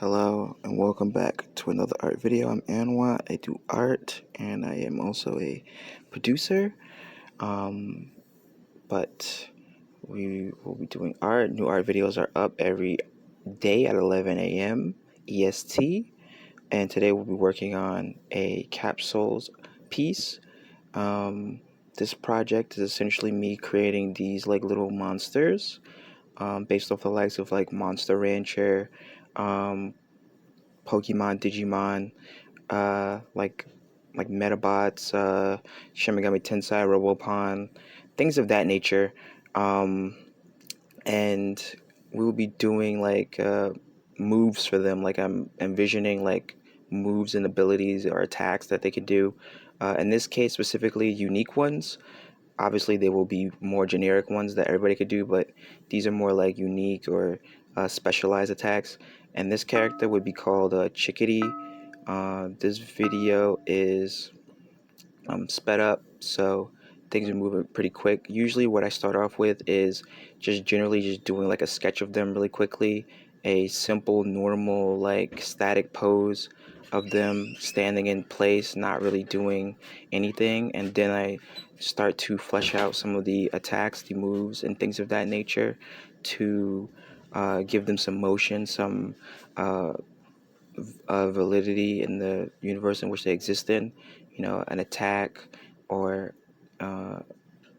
Hello and welcome back to another art video. I'm Anwa. I do art and I am also a producer. But we will be doing art. New art videos are up every day at 11 a.m. EST. And today we'll be working on a capsules piece. This project is essentially me creating these like little monsters based off the likes of like Monster Rancher, Pokemon, Digimon, like Metabots, Shin Megami Tensei, Robopon, things of that nature. Um, and we will be doing like moves for them. Like I'm envisioning like moves and abilities or attacks that they could do. In this case, specifically unique ones. Obviously, they will be more generic ones that everybody could do, but these are more like unique or specialized attacks. And this character would be called Chicadi. This video is sped up, so things are moving pretty quick. Usually what I start off with is just generally just doing like a sketch of them really quickly, a simple normal like static pose of them standing in place, not really doing anything, and then I start to flesh out some of the attacks, the moves, and things of that nature to give them some motion, some validity in the universe in which they exist in. You know, an attack or uh,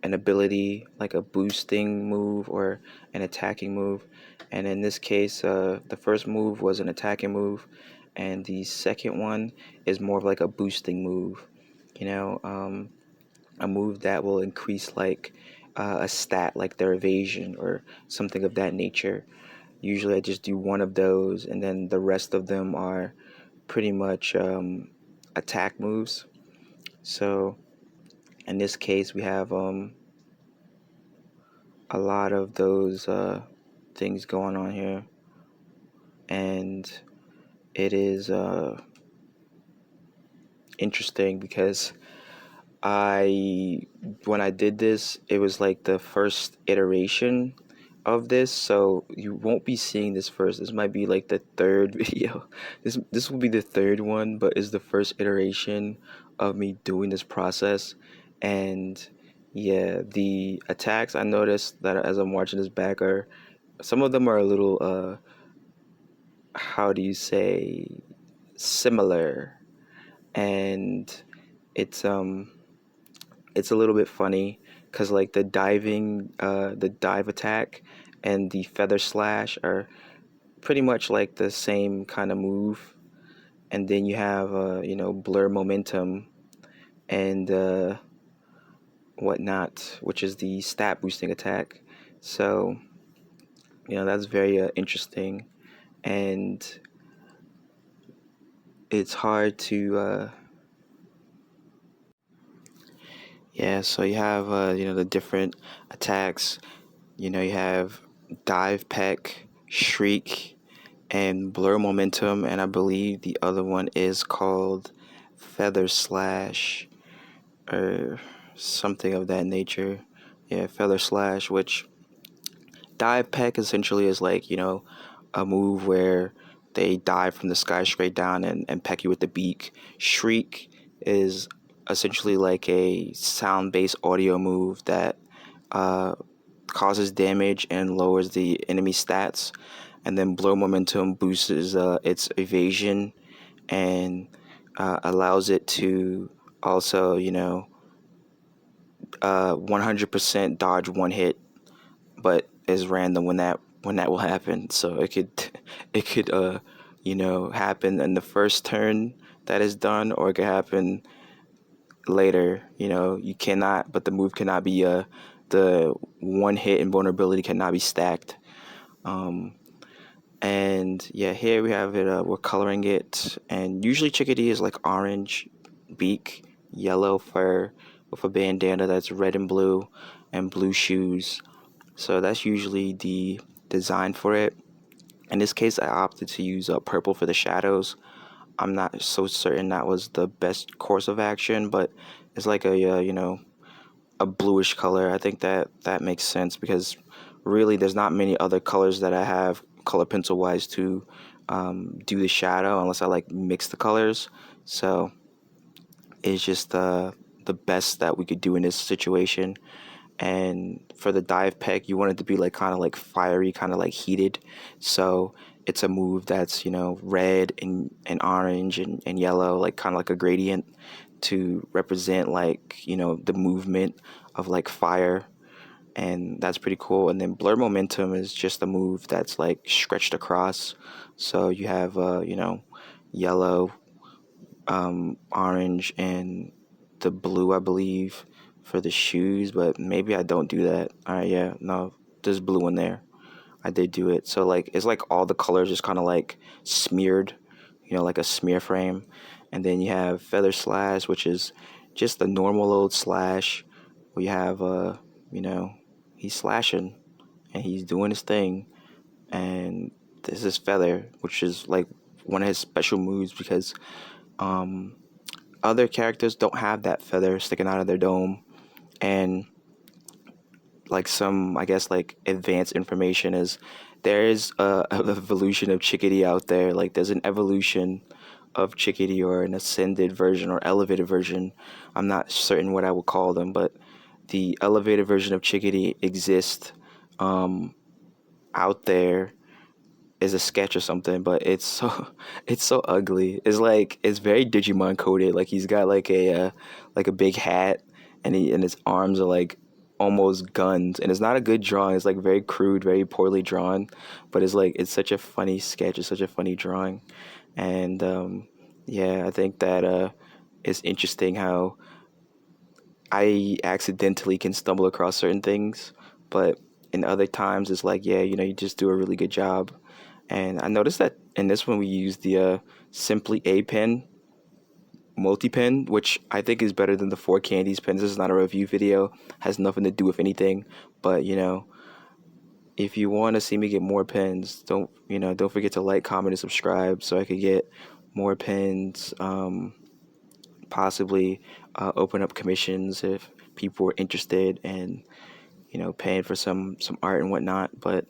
an ability like a boosting move or an attacking move. And in this case, the first move was an attacking move, and the second one is more of like a boosting move. You know, a move that will increase like a stat like their evasion or something of that nature. Usually I just do one of those, and then the rest of them are pretty much attack moves. So in this case, we have a lot of those things going on here, and it is interesting because when I did this, it was like the first iteration of this, so you won't be seeing this first. This might be like the third video. This will be the third one, but it's the first iteration of me doing this process. And yeah, the attacks, I noticed that as I'm watching this back, are some of them are a little how do you say, similar, and it's it's a little bit funny because like the dive attack and the feather slash are pretty much like the same kind of move. And then you have blur momentum and whatnot, which is the stat boosting attack. So that's very interesting, and it's hard to so you have the different attacks. You have dive peck, shriek, and blur momentum, and I believe the other one is called feather slash or something of that nature. Yeah, feather slash, which dive peck essentially is like a move where they dive from the sky straight down and peck you with the beak. Shriek is essentially like a sound-based audio move that causes damage and lowers the enemy stats. And then blow momentum boosts its evasion and allows it to also 100% dodge one hit, but is random when that will happen. So it could happen in the first turn that is done, or it could happen later. You cannot, but the move cannot be the one hit invulnerability cannot be stacked. And yeah, here we have it. We're coloring it, and usually Chickadee is like orange beak, yellow fur with a bandana that's red and blue shoes. So that's usually the design for it. In this case, I opted to use purple for the shadows. I'm not so certain that was the best course of action, but it's like a bluish color. I think that makes sense because really there's not many other colors that I have color pencil wise to do the shadow unless I like mix the colors. So it's just the best that we could do in this situation. And for the dive peck, you want it to be like kind of like fiery, kind of like heated. So it's a move that's, red and orange and yellow, like kind of like a gradient to represent like, the movement of like fire. And that's pretty cool. And then blur momentum is just a move that's like stretched across. So you have, yellow, orange, and the blue, I believe, for the shoes, but maybe I don't do that. All right, yeah, no, there's blue in there. I did do it. So like it's like all the colors just kind of like smeared, like a smear frame. And then you have feather slash, which is just the normal old slash. We have you know, he's slashing and he's doing his thing. And this is feather, which is like one of his special moves because um other characters don't have that feather sticking out of their dome. And like some, I guess, like advanced information is there is a evolution of Chicadi out there. Like there's an evolution of Chicadi or an ascended version or elevated version. I'm not certain what I would call them, but the elevated version of Chicadi exists um, out there is a sketch or something, but it's so it's so ugly. It's like it's very Digimon coded. Like he's got like a big hat, and his arms are like almost guns, and it's not a good drawing. It's like very crude, very poorly drawn, but it's like it's such a funny sketch. It's such a funny drawing, and yeah, I think that it's interesting how I accidentally can stumble across certain things, but in other times it's like, yeah, you just do a really good job. And I noticed that in this one we used the Simply A pen, multi pen, which I think is better than the Four Candies pen. This is not a review video, has nothing to do with anything. But if you want to see me get more pens, don't forget to like, comment, and subscribe so I could get more pens. Possibly open up commissions if people are interested in paying for some art and whatnot. But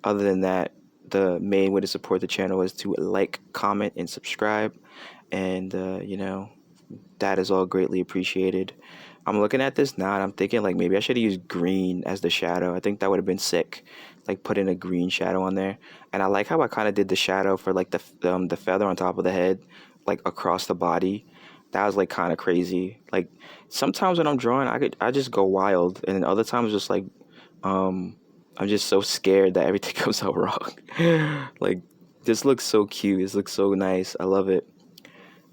other than that, the main way to support the channel is to like, comment, and subscribe. And that is all greatly appreciated. I'm looking at this now and I'm thinking like maybe I should have used green as the shadow. I think that would have been sick, like putting a green shadow on there. And I like how I kind of did the shadow for like the feather on top of the head, like across the body. That was like kind of crazy. Like sometimes when I'm drawing, I just go wild, and then other times just like um I'm just so scared that everything comes out wrong. Like this looks so cute. This looks so nice. I love it.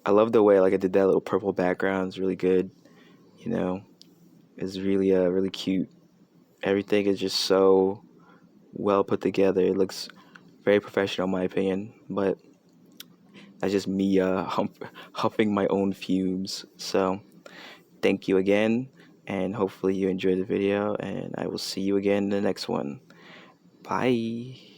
I love the way like I did that little purple background. It's really good. You know, it's really really cute. Everything is just so well put together. It looks very professional in my opinion, but that's just me huffing my own fumes. So thank you again, and hopefully you enjoyed the video, and I will see you again in the next one. Bye.